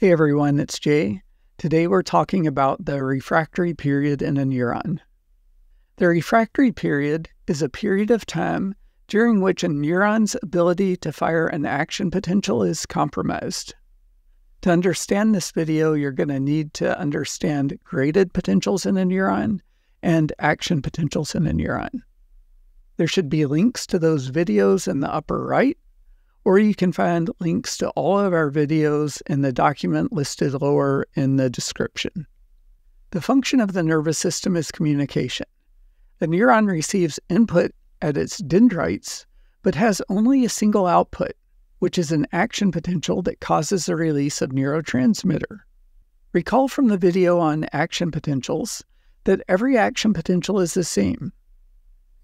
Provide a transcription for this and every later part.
Hey everyone, it's Jay. Today we're talking about the refractory period in a neuron. The refractory period is a period of time during which a neuron's ability to fire an action potential is compromised. To understand this video, you're going to need to understand graded potentials in a neuron and action potentials in a neuron. There should be links to those videos in the upper right, or you can find links to all of our videos in the document listed lower in the description. The function of the nervous system is communication. The neuron receives input at its dendrites, but has only a single output, which is an action potential that causes the release of neurotransmitter. Recall from the video on action potentials that every action potential is the same.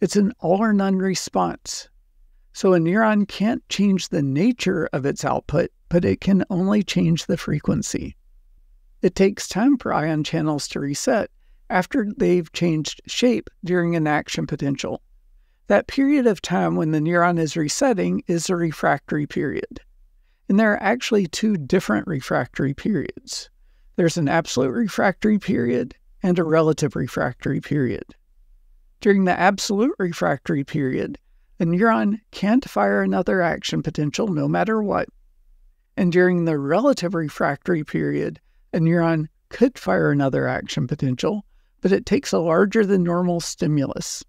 It's an all or none response. So a neuron can't change the nature of its output, but it can only change the frequency. It takes time for ion channels to reset after they've changed shape during an action potential. That period of time when the neuron is resetting is the refractory period. And there are actually two different refractory periods. There's an absolute refractory period and a relative refractory period. During the absolute refractory period, a neuron can't fire another action potential no matter what. And during the relative refractory period, a neuron could fire another action potential, but it takes a larger than normal stimulus.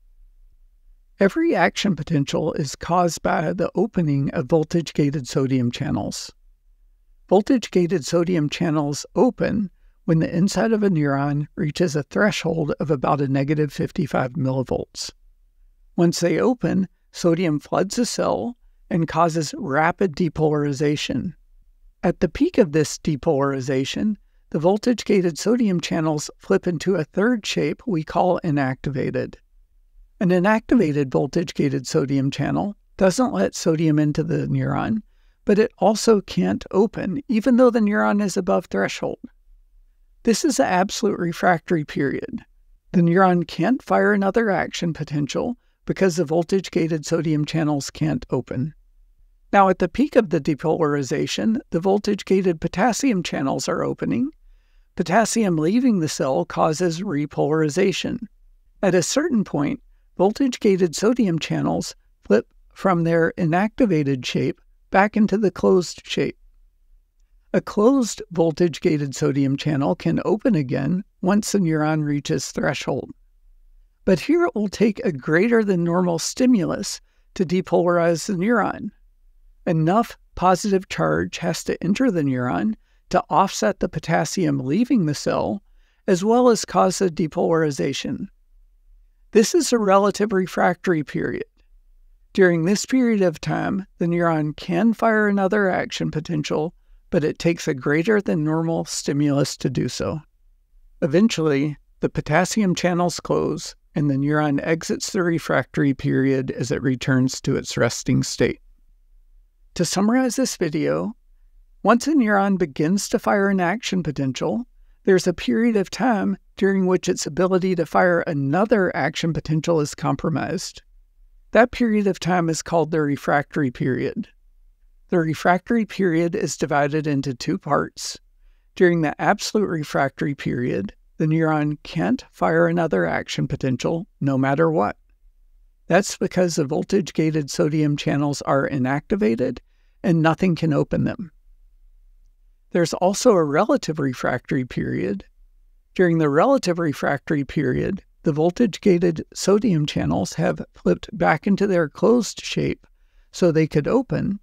Every action potential is caused by the opening of voltage-gated sodium channels. Voltage-gated sodium channels open when the inside of a neuron reaches a threshold of about a negative 55 millivolts. Once they open, sodium floods the cell and causes rapid depolarization. At the peak of this depolarization, the voltage-gated sodium channels flip into a third shape we call inactivated. An inactivated voltage-gated sodium channel doesn't let sodium into the neuron, but it also can't open, even though the neuron is above threshold. This is the absolute refractory period. The neuron can't fire another action potential because the voltage-gated sodium channels can't open. Now, at the peak of the depolarization, the voltage-gated potassium channels are opening. Potassium leaving the cell causes repolarization. At a certain point, voltage-gated sodium channels flip from their inactivated shape back into the closed shape. A closed voltage-gated sodium channel can open again once the neuron reaches threshold. But here it will take a greater than normal stimulus to depolarize the neuron. Enough positive charge has to enter the neuron to offset the potassium leaving the cell, as well as cause the depolarization. This is a relative refractory period. During this period of time, the neuron can fire another action potential, but it takes a greater than normal stimulus to do so. Eventually, the potassium channels close, and the neuron exits the refractory period as it returns to its resting state. To summarize this video, once a neuron begins to fire an action potential, there's a period of time during which its ability to fire another action potential is compromised. That period of time is called the refractory period. The refractory period is divided into two parts. During the absolute refractory period, the neuron can't fire another action potential no matter what. That's because the voltage-gated sodium channels are inactivated and nothing can open them. There's also a relative refractory period. During the relative refractory period, the voltage-gated sodium channels have flipped back into their closed shape so they could open,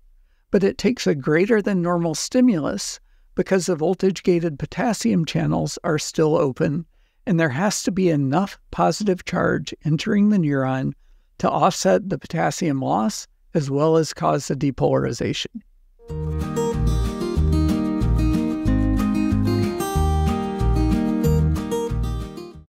but it takes a greater than normal stimulus because the voltage-gated potassium channels are still open, and there has to be enough positive charge entering the neuron to offset the potassium loss as well as cause the depolarization.